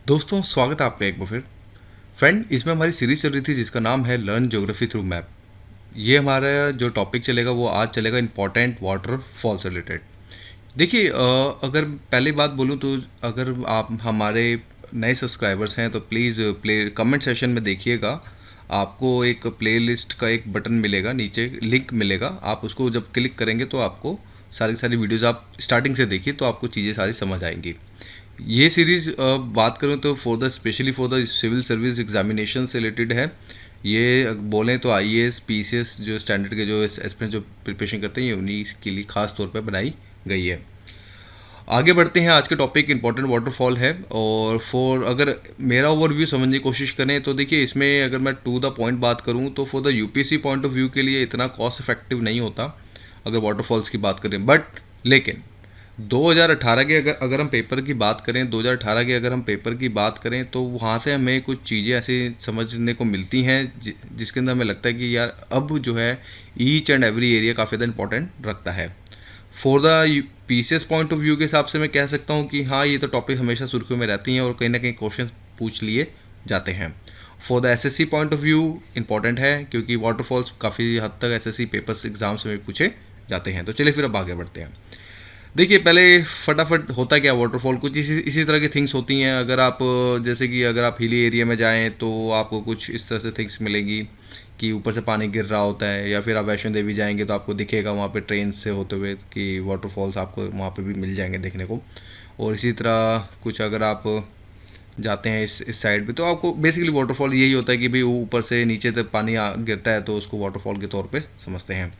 दोस्तों स्वागत है आपका एक बार फिर। फ्रेंड, इसमें हमारी सीरीज चल रही थी जिसका नाम है लर्न ज्योग्राफी थ्रू मैप। ये हमारा जो टॉपिक चलेगा वो आज चलेगा इंपॉर्टेंट वाटरफॉल से रिलेटेड। देखिए, अगर पहली बात बोलूँ तो अगर आप हमारे नए सब्सक्राइबर्स हैं तो प्लीज़ प्ले कमेंट सेशन में देखिएगा। आपको एक प्लेलिस्ट का एक बटन मिलेगा, नीचे लिंक मिलेगा। आप उसको जब क्लिक करेंगे तो आपको सारी की सारी वीडियोज़ आप स्टार्टिंग से देखिए तो आपको चीज़ें सारी समझ आएंगी। ये सीरीज़ बात करूँ तो for the specially for the civil service examination से रिलेटेड है। ये बोलें तो आईएएस पीसीएस जो स्टैंडर्ड के जो एस्पिरेंट जो प्रिपरेशन करते हैं ये उन्हीं के लिए खास तौर पर बनाई गई है। आगे बढ़ते हैं। आज के टॉपिक इंपॉर्टेंट वाटरफॉल है। और फॉर अगर मेरा ओवरव्यू समझने की कोशिश करें तो देखिए, इसमें अगर मैं टू द पॉइंट बात करूं तो for the UPSC point of view के लिए इतना कॉस्ट इफेक्टिव नहीं होता अगर वाटरफॉल्स की बात करें। बट लेकिन 2018 के अगर हम पेपर की बात करें, 2018 के अगर हम पेपर की बात करें तो वहाँ से हमें कुछ चीज़ें ऐसी समझने को मिलती हैं जिसके अंदर हमें लगता है कि यार अब जो है ईच एंड एवरी एरिया काफ़ी ज़्यादा इंपॉर्टेंट रखता है। For the PCS point of view के हिसाब से मैं कह सकता हूँ कि हाँ, ये तो टॉपिक हमेशा सुर्खियों में रहती हैं और कहीं ना कहीं क्वेश्चन पूछ लिए जाते हैं। For the assessee point of view important है क्योंकि वाटरफॉल्स काफ़ी हद तक एसएससी पेपर्स एग्जाम्स में पूछे जाते हैं। तो चलिए फिर अब आगे बढ़ते हैं। देखिए, पहले फटाफट होता क्या वाटरफॉल, कुछ इसी तरह की थिंग्स होती हैं। अगर आप जैसे कि अगर आप हिली एरिया में जाएं तो आपको कुछ इस तरह से थिंग्स मिलेंगी कि ऊपर से पानी गिर रहा होता है। या फिर आप वैष्णो देवी जाएंगे तो आपको दिखेगा वहाँ पे ट्रेन से होते हुए कि वाटरफॉल्स आपको वहाँ पे भी मिल जाएंगे देखने को। और इसी तरह कुछ अगर आप जाते हैं इस साइड पे तो आपको बेसिकली वाटरफॉल यही होता है कि भाई ऊपर से नीचे तक पानी गिरता है तो उसको वाटरफॉल के तौर पे समझते हैं।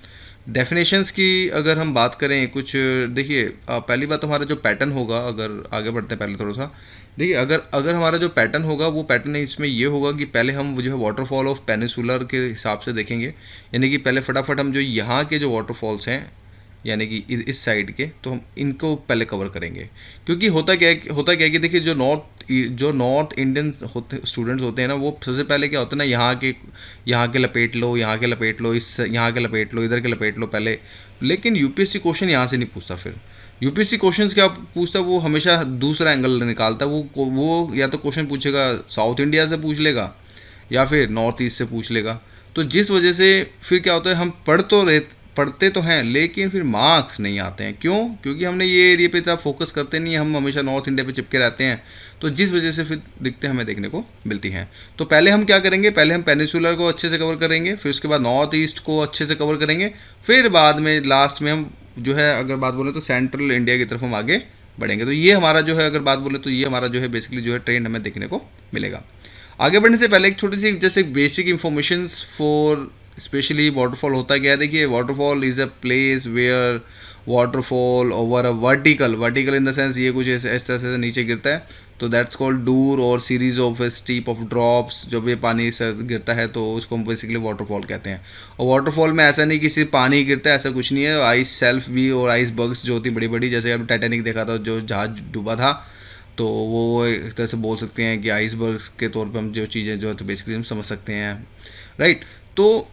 डेफिनेशंस की अगर हम बात करें कुछ, देखिए पहली बात तो हमारा जो पैटर्न होगा, अगर आगे बढ़ते हैं पहले थोड़ा सा। देखिए, अगर अगर हमारा जो पैटर्न होगा वो पैटर्न इसमें ये होगा कि पहले हम जो है वाटरफॉल ऑफ पेनिसुलर के हिसाब से देखेंगे। यानी कि पहले फटाफट हम जो यहाँ के जो वाटरफॉल्स हैं यानी कि इस साइड के, तो हम इनको पहले कवर करेंगे। क्योंकि होता क्या है कि देखिए, जो नॉर्थ इंडियन होते स्टूडेंट्स होते हैं ना, वो सबसे पहले क्या होता है ना, यहाँ के लपेट लो, यहाँ के लपेट लो, इस यहाँ के लपेट लो, इधर के लपेट लो पहले। लेकिन यूपीएससी क्वेश्चन यहाँ से नहीं पूछता। फिर यूपीएससी क्वेश्चंस क्या पूछता है, वो हमेशा दूसरा एंगल निकालता है। वो या तो क्वेश्चन पूछेगा साउथ इंडिया से पूछ लेगा या फिर नॉर्थ ईस्ट से पूछ लेगा। तो जिस वजह से फिर क्या होता है, हम पढ़ते तो हैं लेकिन फिर मार्क्स नहीं आते हैं। क्यों? क्योंकि हमने ये एरिया पे इतना फोकस करते नहीं है, हम हमेशा नॉर्थ इंडिया पे चिपके रहते हैं। तो जिस वजह से फिर दिक्कतें हमें देखने को मिलती हैं। तो पहले हम क्या करेंगे, पहले हम पेनिसुलर को अच्छे से कवर करेंगे, फिर उसके बाद नॉर्थ ईस्ट को अच्छे से कवर करेंगे, फिर बाद में लास्ट में हम जो है अगर बात बोले तो सेंट्रल इंडिया की तरफ हम आगे बढ़ेंगे। तो ये हमारा जो है, अगर बात बोले तो ये हमारा जो है बेसिकली जो है ट्रेंड हमें देखने को मिलेगा। आगे बढ़ने से पहले एक छोटी सी जैसे basic information for specially waterfall होता क्या है। देखिए, waterfall is a place where waterfall over a vertical in the sense ये कुछ इस तरह से नीचे गिरता है। तो दैट्स कॉल्ड डूर और series of steep of drops. जब ये पानी से गिरता है तो उसको हम बेसिकली वाटरफॉल कहते हैं। और वाटरफॉल में ऐसा नहीं कि सिर्फ पानी गिरता है, ऐसा कुछ नहीं है। आइस सेल्फ भी और आइस बग्स जो होती बड़ी बड़ी, जैसे अब टाइटैनिक देखा था जो जहाज डूबा था, तो वो एक तरह से बोल सकते हैं कि आइसबर्ग के तौर पे हम जो चीज़ें जो है तो बेसिकली हम समझ सकते हैं। राइट। तो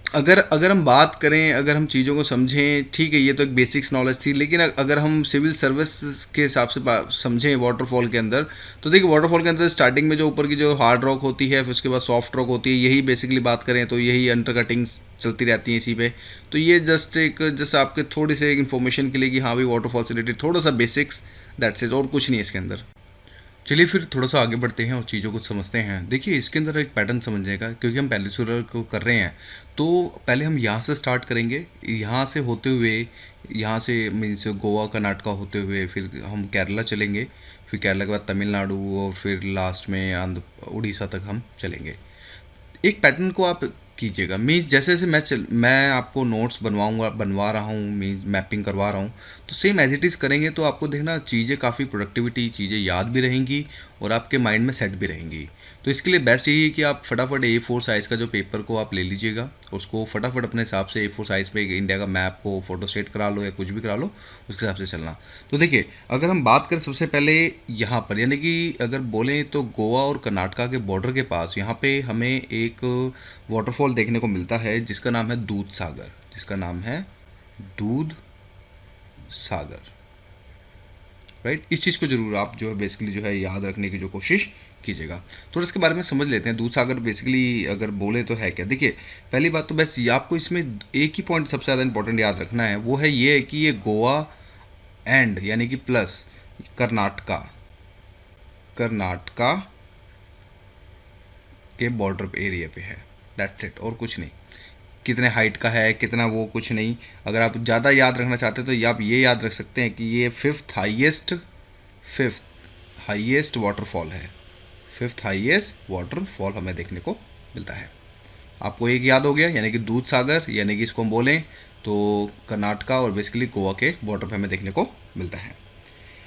अगर अगर हम बात करें, अगर हम चीज़ों को समझें, ठीक है ये तो एक बेसिक्स नॉलेज थी, लेकिन अगर हम सिविल सर्विस के हिसाब से समझें वाटरफॉल के अंदर, तो देखिए वाटरफॉल के अंदर स्टार्टिंग में जो ऊपर की जो हार्ड रॉक होती है, फिर उसके बाद सॉफ्ट रॉक होती है, यही बेसिकली बात करें तो यही अंडर कटिंग्स चलती रहती हैं इसी पे। तो ये जस्ट आपके थोड़ी सी इन्फॉर्मेशन के लिए कि हाँ भाई वाटरफॉल से रिलेटेड थोड़ा सा बेसिक्स, दैट्स इट, और कुछ नहीं है इसके अंदर। चलिए फिर थोड़ा सा आगे बढ़ते हैं और चीज़ों को समझते हैं। देखिए, इसके अंदर एक पैटर्न समझने का, क्योंकि हम पेनिनसुलर को कर रहे हैं तो पहले हम यहाँ से स्टार्ट करेंगे। यहाँ से होते हुए, यहाँ से मीन्स गोवा कर्नाटका होते हुए फिर हम केरला चलेंगे, फिर केरला के बाद तमिलनाडु और फिर लास्ट में आंध्र उड़ीसा तक हम चलेंगे। एक पैटर्न को आप कीजिएगा। मीन्स जैसे जैसे मैं आपको नोट्स बनवा रहा हूँ, मीन्स मैपिंग करवा रहा हूँ, तो सेम एज इट इज़ करेंगे तो आपको देखना चीज़ें काफ़ी प्रोडक्टिविटी चीज़ें याद भी रहेंगी और आपके माइंड में सेट भी रहेंगी। तो इसके लिए बेस्ट यही है कि आप फटाफट A4 साइज़ का जो पेपर को आप ले लीजिएगा, उसको फटाफट अपने हिसाब से A4 साइज़ पे इंडिया का मैप को फोटो स्टेट करा लो या कुछ भी करा लो, उसके हिसाब से चलना। तो देखिए, अगर हम बात करें सबसे पहले यहाँ पर, यानी कि अगर बोलें तो गोवा और कर्नाटका के बॉर्डर के पास यहाँ पे हमें एक वाटरफॉल देखने को मिलता है जिसका नाम है दूध सागर, जिसका नाम है दूध सागर। राइट। इस चीज़ को जरूर आप जो है बेसिकली जो है याद रखने की जो कोशिश कीजिएगा। थोड़ा इसके बारे में समझ लेते हैं। दूध सागर बेसिकली अगर बोले तो है क्या। देखिए, पहली बात तो बस ये आपको इसमें एक ही पॉइंट सबसे ज़्यादा इंपॉर्टेंट याद रखना है, वो है ये कि ये गोवा एंड यानी कि प्लस कर्नाटका, कर्नाटका के बॉर्डर एरिया पे है। दैट्स इट, और कुछ नहीं। कितने हाइट का है कितना, वो कुछ नहीं। अगर आप ज़्यादा याद रखना चाहते हैं तो आप ये याद रख सकते हैं कि ये फिफ्थ हाईएस्ट वाटरफॉल है। फिफ्थ हाईएस्ट वाटरफॉल हमें देखने को मिलता है। आपको एक याद हो गया, यानी कि दूध सागर, यानी कि इसको हम बोलें तो कर्नाटका और बेसिकली गोवा के बॉर्डर पे हमें देखने को मिलता है।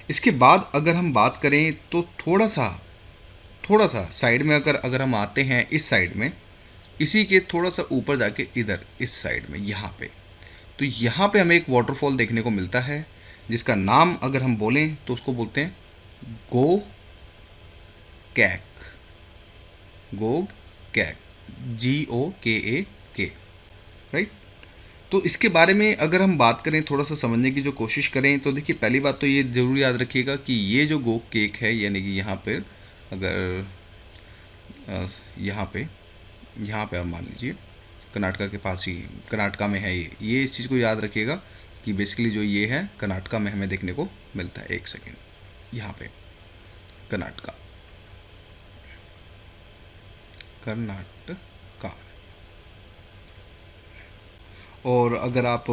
इसके बाद अगर हम बात करें तो थोड़ा सा साइड में अगर अगर हम आते हैं, इस साइड में, इसी के थोड़ा सा ऊपर जाके इधर इस साइड में यहाँ पे, तो यहाँ पे हमें एक वाटरफॉल देखने को मिलता है जिसका नाम अगर हम बोलें तो उसको बोलते हैं गो कैक, गोग कैक, GOKAK, राइट। तो इसके बारे में अगर हम बात करें, थोड़ा सा समझने की जो कोशिश करें, तो देखिए पहली बात तो ये ज़रूर याद रखिएगा कि ये जो गोग केक है, यानी कि यहाँ पर अगर यहाँ पे आप मान लीजिए कर्नाटका के पास ही, कर्नाटका में है ये इस चीज़ को याद रखिएगा कि बेसिकली जो ये है कर्नाटका में हमें देखने को मिलता है। एक सेकेंड, यहाँ पे कर्नाटका, कर्नाटका। और अगर आप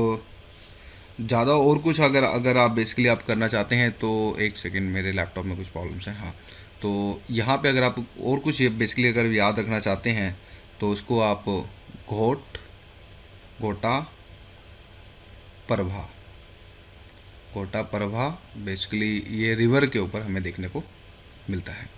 ज़्यादा और कुछ अगर अगर आप बेसिकली आप करना चाहते हैं तो एक सेकेंड, मेरे लैपटॉप में कुछ प्रॉब्लम्स हैं। हाँ, तो यहाँ पे अगर आप और कुछ बेसिकली अगर याद रखना चाहते हैं तो उसको आप घोटा प्रभा, घोटा प्रभा बेसिकली ये रिवर के ऊपर हमें देखने को मिलता है।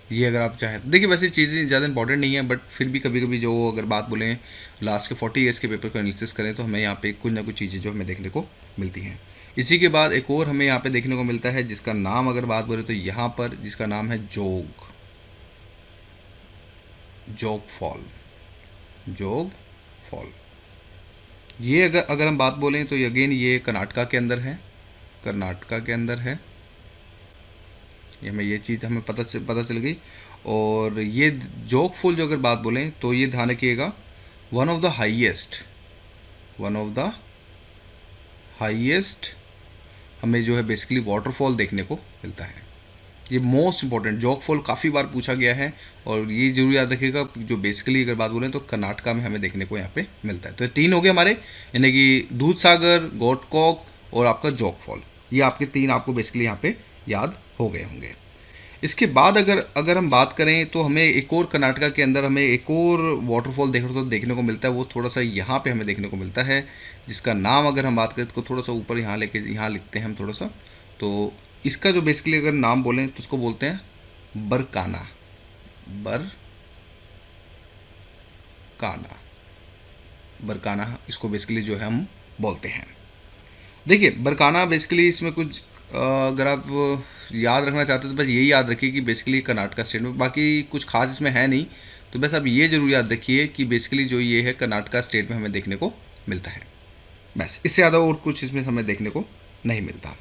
ये अगर आप चाहें तो देखिए, वैसे चीज़ें ज़्यादा इंपॉर्टेंट नहीं है, बट फिर भी कभी कभी जो अगर बात बोलें लास्ट के 40 ईयर्स के पेपर को एनालिसिस करें तो हमें यहाँ पे कुछ ना कुछ चीज़ें जो हमें देखने को मिलती हैं। इसी के बाद एक और हमें यहाँ पे देखने को मिलता है जिसका नाम अगर बात बोले तो यहाँ पर जिसका नाम है जोग फॉल, जोग फॉल। ये अगर हम बात बोलें तो अगेन ये कर्नाटका के अंदर है, कर्नाटका के अंदर है। ये हमें ये चीज़ हमें पता चल गई। और ये जोग फॉल जो अगर बात बोलें तो ये ध्यान रखिएगा, वन ऑफ द हाईएस्ट हमें जो है बेसिकली वाटरफॉल देखने को मिलता है। ये मोस्ट इंपॉर्टेंट, जोग फॉल काफ़ी बार पूछा गया है और ये जरूर याद रखिएगा जो बेसिकली अगर बात बोलें तो कर्नाटका में हमें देखने को यहाँ पे मिलता है। तो ये तीन हो गए हमारे, यानी कि दूध सागर, गोटकॉक और आपका जोग फॉल। ये आपके तीन आपको बेसिकली यहाँ पे याद हो गए होंगे। इसके बाद अगर हम बात करें तो हमें एक और कर्नाटका के अंदर हमें एक और वाटरफॉल देखने को मिलता है। वो थोड़ा सा यहाँ पे हमें देखने को मिलता है जिसका नाम अगर हम बात करें तो थोड़ा सा ऊपर यहाँ यहाँ लिखते हैं हम थोड़ा सा। तो इसका जो बेसिकली अगर नाम बोलें तो उसको बोलते हैं बरकाना, बरकाना इसको बेसिकली जो है हम बोलते हैं। देखिए बरकाना बेसिकली इसमें कुछ अगर आप याद रखना चाहते हो तो बस यही याद रखिए कि बेसिकली कर्नाटका स्टेट में, बाकी कुछ खास इसमें है नहीं। तो बस आप ये जरूर याद रखिए कि बेसिकली जो ये है कर्नाटका स्टेट में हमें देखने को मिलता है। बस इससे ज़्यादा और कुछ इसमें हमें देखने को नहीं मिलता।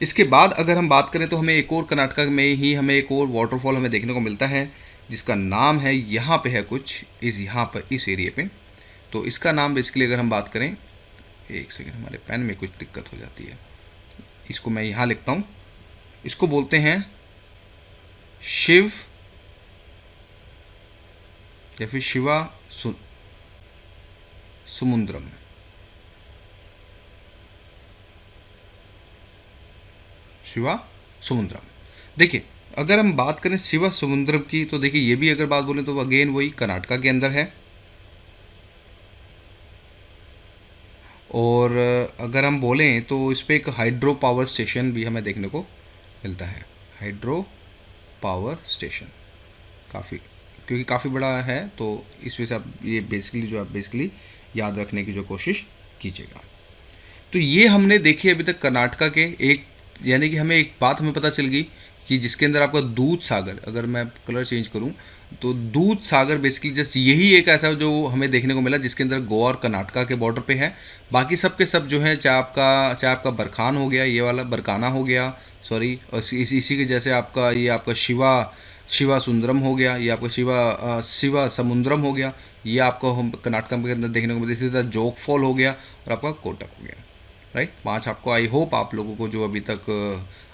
इसके बाद अगर हम बात करें तो हमें एक और कर्नाटका में ही हमें एक और वाटरफॉल हमें देखने को मिलता है जिसका नाम है, यहाँ पे है कुछ यहाँ पर इस एरिए पे। तो इसका नाम बेसिकली अगर हम बात करें, एक सेकेंड हमारे पेन में कुछ दिक्कत हो जाती है, इसको मैं यहाँ लिखता हूँ। इसको बोलते हैं शिव या फिर शिवा समुद्रम, शिवा समुद्रम। देखिए अगर हम बात करें शिवा समुद्रम की तो देखिए ये भी अगर बात बोलें तो अगेन वही कर्नाटका के अंदर है। और अगर हम बोलें तो इस पर एक हाइड्रो पावर स्टेशन भी हमें देखने को मिलता है, हाइड्रो पावर स्टेशन। क्योंकि काफ़ी बड़ा है तो इस वजह से आप ये बेसिकली जो आप बेसिकली याद रखने की जो कोशिश कीजिएगा। तो ये हमने देखी अभी तक कर्नाटका के एक, यानी कि हमें एक बात हमें पता चल गई कि जिसके अंदर आपका दूध सागर, अगर मैं कलर चेंज करूं तो दूध सागर बेसिकली जस्ट यही एक ऐसा जो हमें देखने को मिला जिसके अंदर गोवा और कर्नाटका के बॉर्डर पे है। बाकी सब के सब जो है चाहे आपका बरखान हो गया, ये वाला बरकाना हो गया, सॉरी, और इसी के जैसे आपका ये आपका शिवा शिवा सुंदरम हो गया, ये आपका शिवा समुद्रम हो गया, ये आपको हम कर्नाटक के अंदर देखने को मिलती थी। जोग फॉल हो गया और आपका कोटक हो गया। राइट, 5 आपको, आई होप आप लोगों को जो अभी तक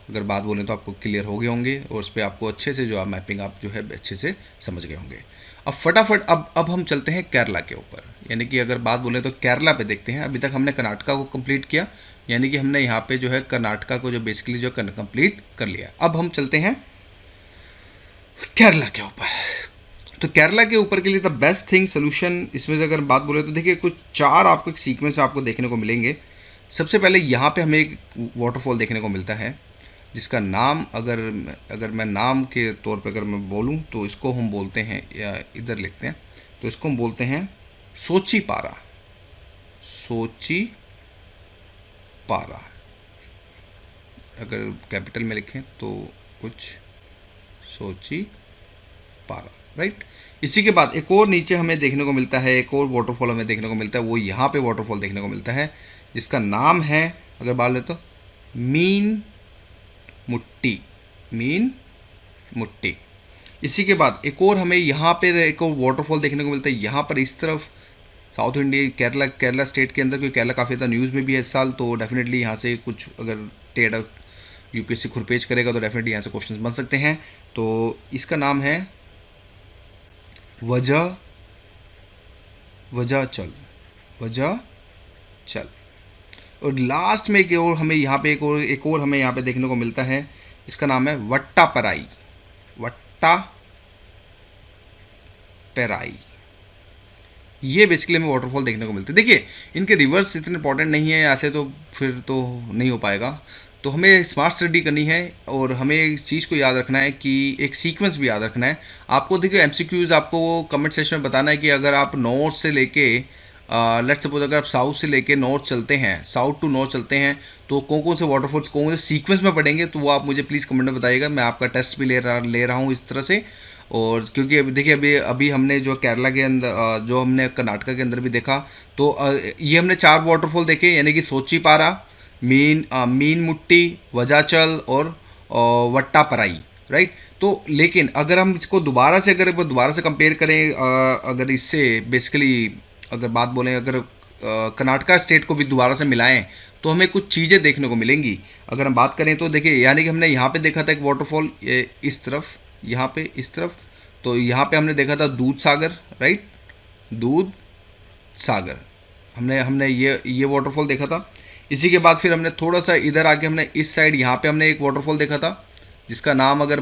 अगर बात बोलें तो आपको क्लियर हो गए होंगे, और उस पर आपको अच्छे से जो आप मैपिंग आप जो है अच्छे से समझ गए होंगे। अब फटाफट अब हम चलते हैं केरला के ऊपर, यानी कि अगर बात बोलें तो केरला पे देखते हैं। अभी तक हमने कर्नाटका को कंप्लीट किया, यानी कि हमने यहाँ पे जो है कर्नाटका को जो बेसिकली जो कंप्लीट कर लिया। अब हम चलते हैं केरला के ऊपर। तो केरला के ऊपर के लिए द बेस्ट थिंग सोल्यूशन इसमें से अगर बात बोले तो देखिए कुछ 4 आपको एक सीक्वेंस आपको देखने को मिलेंगे। सबसे पहले यहाँ पे हमें एक वाटरफॉल देखने को मिलता है, जिसका नाम अगर अगर मैं नाम के तौर पे अगर मैं बोलूँ तो इसको हम बोलते हैं, या इधर लिखते हैं तो इसको हम बोलते हैं सोची पारा। सोची पारा अगर कैपिटल में लिखें तो कुछ सोची पारा। राइट, इसी के बाद एक और नीचे हमें देखने को मिलता है, एक और वाटरफॉल हमें देखने को मिलता है, वो यहाँ पे वाटरफॉल देखने को मिलता है जिसका नाम है, अगर बात ले तो मीन मुट्टी। मीन मुट्टी। इसी के बाद एक और हमें यहाँ पे एक और वाटरफॉल देखने को मिलता है, यहाँ पर इस तरफ साउथ इंडिया केरला स्टेट के अंदर, क्योंकि केरला काफ़ी ज़्यादा न्यूज़ में भी है इस साल, तो डेफिनेटली यहाँ से कुछ अगर टेढ़ा यूपीएससी खुरपेज करेगा तो डेफिनेटली यहाँ से क्वेश्चंस बन सकते हैं। तो इसका नाम है वजह वजह चल वजह चल। और लास्ट में एक और हमें यहाँ पे एक और हमें यहाँ पे देखने को मिलता है, इसका नाम है वट्टा पराई। वट्टा पेराई। ये बेसिकली हमें वाटरफॉल देखने को मिलते हैं। देखिए इनके रिवर्स इतने इंपॉर्टेंट नहीं है, ऐसे तो फिर तो नहीं हो पाएगा, तो हमें स्मार्ट स्टडी करनी है और हमें इस चीज़ को याद रखना है कि एक सीक्वेंस भी याद रखना है आपको। देखिए एमसीक्यूज आपको कमेंट सेक्शन में बताना है कि अगर आप नॉर्थ से लेके लेट्स सपोज अगर आप साउथ से लेके नॉर्थ चलते हैं, साउथ टू नॉर्थ चलते हैं, तो कौन कौन से वाटरफॉल्स कौन से सीक्वेंस में पढ़ेंगे, तो वो आप मुझे प्लीज़ कमेंट में बताइएगा। मैं आपका टेस्ट भी ले रहा हूँ इस तरह से। और क्योंकि अभी देखिए अभी हमने जो केरला के अंदर, जो हमने कर्नाटका के अंदर भी देखा, तो ये हमने 4 वाटरफॉल देखे, यानी कि सोची पारा, मीन मुट्टी, वजाचल और वट्टापराई। राइट, तो लेकिन अगर हम इसको दोबारा से कंपेयर करें, अगर इससे बेसिकली अगर बात बोलें, अगर कर्नाटका स्टेट को भी दोबारा से मिलाएं तो हमें कुछ चीज़ें देखने को मिलेंगी। अगर हम बात करें तो देखिए, यानी कि हमने यहाँ पे देखा था एक वाटरफॉल इस तरफ, यहाँ पे इस तरफ, तो यहाँ पे हमने देखा था दूध सागर। राइट, दूध सागर हमने हमने ये वाटरफॉल देखा था। इसी के बाद फिर हमने थोड़ा सा इधर आके हमने इस साइड यहाँ पे हमने एक वाटरफॉल देखा था, जिसका नाम अगर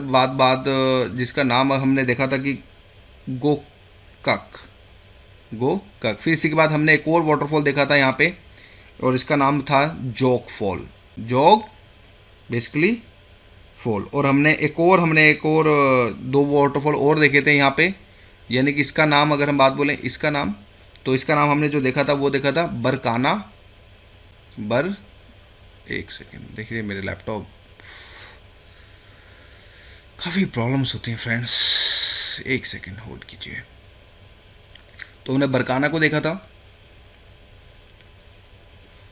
जिसका नाम हमने देखा था कि गोकक। फिर इसी के बाद हमने एक और वाटरफॉल देखा था यहाँ पे, और इसका नाम था जोग फॉल। जोग बेसिकली फॉल। और हमने एक और 2 वाटरफॉल और देखे थे यहाँ पे, यानी कि इसका नाम अगर हम बात बोलें, इसका नाम, तो इसका नाम हमने जो देखा था वो देखा था बरकाना। एक सेकेंड, देखिए मेरे लैपटॉप काफ़ी प्रॉब्लम्स होती हैं फ्रेंड्स, एक सेकेंड होल्ड कीजिए। तो हमने बरकाना को देखा था।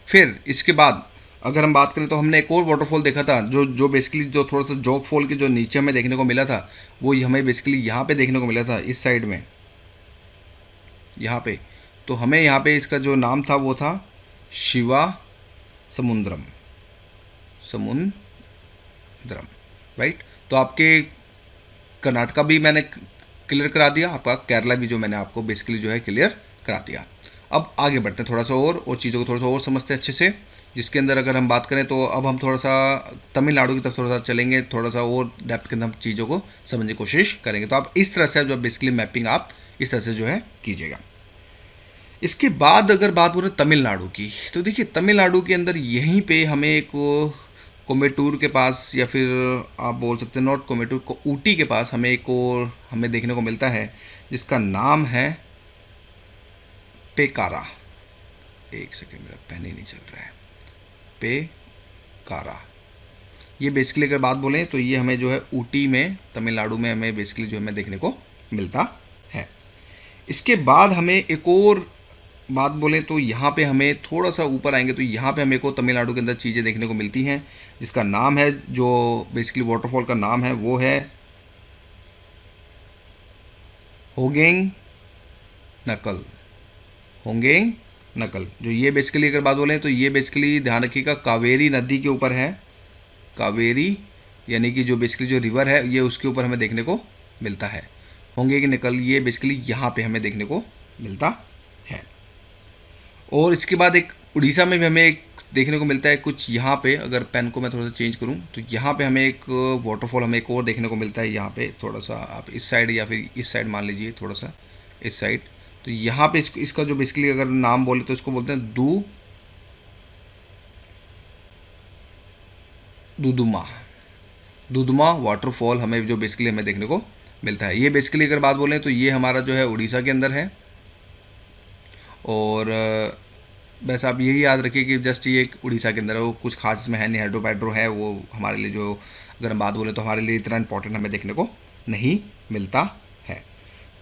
फिर इसके बाद अगर हम बात करें तो हमने एक और वाटरफॉल देखा था, जो बेसिकली जो थोड़ा सा जोग फॉल के जो नीचे हमें देखने को मिला था, वो हमें बेसिकली यहाँ पे देखने को मिला था, इस साइड में यहाँ पे। तो हमें यहाँ पे इसका जो नाम था वो था शिवा समुद्रम। राइट, तो आपके कर्नाटका भी मैंने क्लियर करा दिया, आपका केरला भी जो मैंने आपको बेसिकली जो है क्लियर करा दिया। अब आगे बढ़ते हैं थोड़ा सा और चीज़ों को थोड़ा सा और समझते हैं अच्छे से, जिसके अंदर अगर हम बात करें तो अब हम थोड़ा सा तमिलनाडु की तरफ थोड़ा सा चलेंगे, थोड़ा सा और डेप्थ के अंदर हम चीज़ों को समझने की कोशिश करेंगे। तो आप इस तरह से जो बेसिकली मैपिंग आप इस तरह से जो है कीजिएगा। इसके बाद अगर बात हो रही तमिलनाडु की, तो देखिए तमिलनाडु के अंदर यहीं पे हमें एक कोमेटूर के पास, या फिर आप बोल सकते हैं नॉट कोमेटूर को, ऊटी के पास हमें एक और हमें देखने को मिलता है, जिसका नाम है पेकारा। एक सेकेंड, मेरा पेन ही नहीं चल रहा है। पेकारा, ये बेसिकली अगर बात बोलें तो ये हमें जो है ऊटी में, तमिलनाडु में हमें बेसिकली जो हमें देखने को मिलता है। इसके बाद हमें एक और बात बोलें तो यहाँ पे हमें थोड़ा सा ऊपर आएंगे तो यहाँ पे हमें को तमिलनाडु के अंदर चीज़ें देखने को मिलती हैं, जिसका नाम है, जो बेसिकली वाटरफॉल का नाम है वो है होगेंग नकल। होंगेंग नकल, जो ये बेसिकली अगर बात बोलें तो ये बेसिकली ध्यान रखिएगा कावेरी नदी के ऊपर है। कावेरी यानी कि जो बेसिकली जो रिवर है ये उसके ऊपर हमें देखने को मिलता है। होंगेंग नकल ये बेसिकली यहाँ पे हमें देखने को मिलता है। और इसके बाद एक उड़ीसा में भी हमें एक देखने को मिलता है कुछ, यहाँ पे अगर पेन को मैं थोड़ा सा चेंज करूँ तो यहाँ पे हमें एक वाटरफॉल हमें एक और देखने को मिलता है। यहाँ पे थोड़ा सा आप इस साइड या फिर इस साइड मान लीजिए, थोड़ा सा इस साइड, तो यहाँ पे इसका जो बेसिकली अगर नाम बोले तो इसको बोलते हैं दुदुमा। दुदुमा वाटरफॉल हमें जो बेसिकली हमें देखने को मिलता है। ये बेसिकली अगर बात बोलें तो ये हमारा जो है उड़ीसा के अंदर है। और बस आप यही याद रखिए कि जस्ट ये एक उड़ीसा के अंदर है, वो कुछ खास इसमें है नहीं। हाइड्रो पैड्रो है वो हमारे लिए, जो अगर हम बात बोले तो हमारे लिए इतना इंपॉर्टेंट हमें देखने को नहीं मिलता है।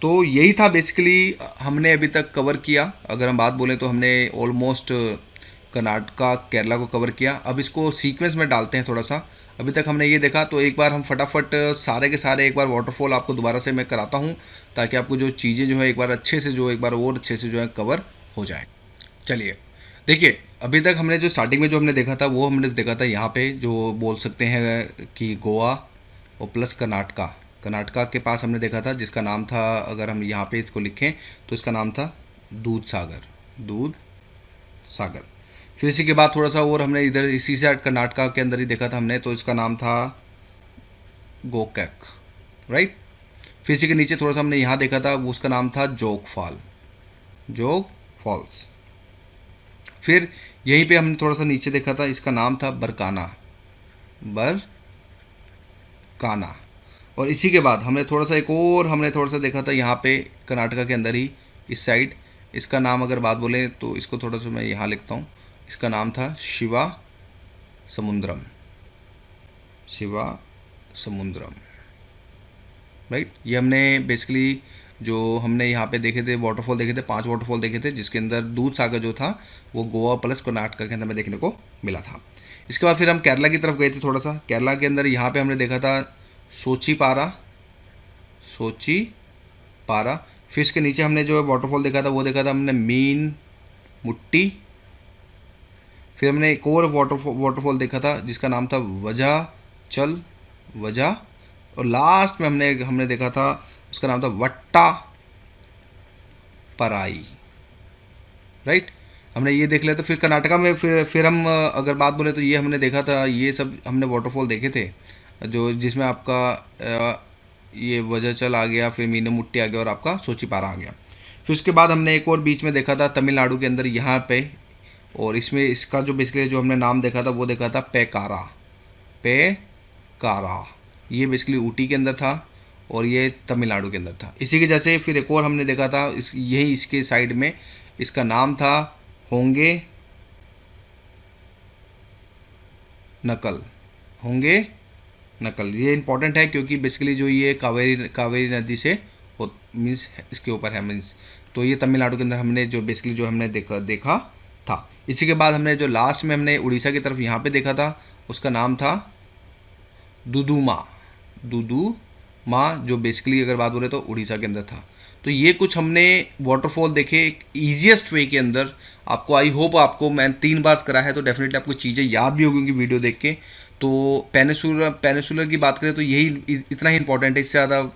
तो यही था बेसिकली हमने अभी तक कवर किया। अगर हम बात बोलें तो हमने ऑलमोस्ट कर्नाटका केरला को कवर किया। अब इसको सीक्वेंस में डालते हैं थोड़ा सा। अभी तक हमने ये देखा, तो एक बार हम फटाफट सारे के सारे एक बार वाटरफॉल आपको दोबारा से मैं कराता हूँ, ताकि आपको जो चीज़ें जो है एक बार अच्छे से, जो एक बार और अच्छे से जो है कवर हो जाए। चलिए देखिए, अभी तक हमने जो स्टार्टिंग में जो हमने देखा था वो हमने देखा था यहाँ पे, जो बोल सकते हैं कि गोवा और प्लस कर्नाटका। कर्नाटका के पास हमने देखा था जिसका नाम था, अगर हम यहाँ पे इसको लिखें तो इसका नाम था दूध सागर। दूध सागर। फिर इसी के बाद थोड़ा सा और हमने इधर इसी से कर्नाटका के अंदर ही देखा था हमने, तो इसका नाम था गोकैक, राइट। फिर इसी के नीचे थोड़ा सा हमने यहाँ देखा था, उसका नाम था जोग फॉल, जोग फॉल्स। फिर यहीं पे हमने थोड़ा सा नीचे देखा था, इसका नाम था बरकाना, बरकाना। और इसी के बाद हमने थोड़ा सा एक और हमने थोड़ा सा देखा था यहाँ पे कर्नाटका के अंदर ही इस साइड, इसका नाम अगर बात बोलें तो इसको थोड़ा सा मैं यहाँ लिखता हूँ, इसका नाम था शिवा समुद्रम, शिवा समुद्रम, राइट। ये हमने बेसिकली जो हमने यहाँ पे देखे थे वाटरफॉल देखे थे, 5 वाटरफॉल देखे थे, जिसके अंदर दूध सागर जो था वो गोवा प्लस कर्नाटका के अंदर में देखने को मिला था। इसके बाद फिर हम केरला की तरफ गए थे थोड़ा सा। केरला के अंदर यहाँ पे हमने देखा था सोची पारा, सोची पारा। फिर इसके नीचे हमने जो वाटरफॉल देखा था वो देखा था हमने मीन मुट्टी। फिर हमने एक और वाटरफॉल देखा था जिसका नाम था वजह चल, वजह। और लास्ट में हमने देखा था उसका नाम था वट्टा पराई, राइट। हमने ये देख लिया। तो फिर कर्नाटका में फिर हम अगर बात बोले तो ये हमने देखा था, ये सब हमने वाटरफॉल देखे थे, जो जिसमें आपका ये वजहचल आ गया, फिर मीनू मुट्टी आ गया और आपका सोचीपारा आ गया। फिर उसके बाद हमने एक और बीच में देखा था तमिलनाडु के अंदर यहाँ पे, और इसमें इसका जो बेसिकली जो हमने नाम देखा था वो देखा था पेकारा, पेकारा। ये बेसिकली ऊटी के अंदर था और ये तमिलनाडु के अंदर था। इसी के जैसे फिर एक और हमने देखा था यही इसके साइड में, इसका नाम था होंगे नकल, होंगे नकल। ये इंपॉर्टेंट है क्योंकि बेसिकली जो ये कावेरी नदी से मीन्स इसके ऊपर है मीन्स, तो ये तमिलनाडु के अंदर हमने जो बेसिकली जो हमने देखा था। इसी के बाद हमने जो लास्ट में हमने उड़ीसा की तरफ यहाँ पे देखा था उसका नाम था दुदुमा, दुदुमा, जो बेसिकली अगर बात बोले तो उड़ीसा के अंदर था। तो ये कुछ हमने वाटरफॉल देखे ईजिएस्ट वे के अंदर। आपको आई होप आपको मैं 3 बार करा है तो डेफिनेटली आपको चीज़ें याद भी होगी वीडियो देख के। तो पेनिसुलर की बात करें तो यही इतना ही इंपॉर्टेंट है, इससे ज़्यादा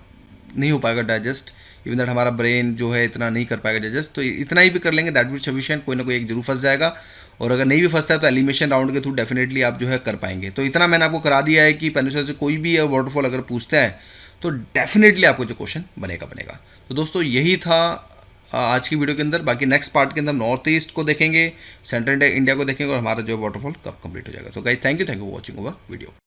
नहीं हो पाएगा डाइजेस्ट। इवन दैट हमारा ब्रेन जो है इतना नहीं कर पाएगा डाइजेस्ट, तो इतना ही भी कर लेंगे, दैट विल सफिशिएंट। कोई ना कोई एक जरूर फंस जाएगा, और अगर नहीं भी फंसता है तो एलिमिनेशन राउंड के थ्रू डेफिनेटली आप जो है कर पाएंगे। तो इतना मैंने आपको करा दिया है कि पेनिसुलर से कोई भी वाटरफॉल अगर पूछता है तो डेफिनेटली आपको जो क्वेश्चन बनेगा। तो दोस्तों यही था आज की वीडियो के अंदर। बाकी नेक्स्ट पार्ट के अंदर नॉर्थ ईस्ट को देखेंगे, सेंट्रल इंडिया को देखेंगे, और हमारा जो वाटरफॉल कब कंप्लीट हो जाएगा। तो guys thank you for watching over video.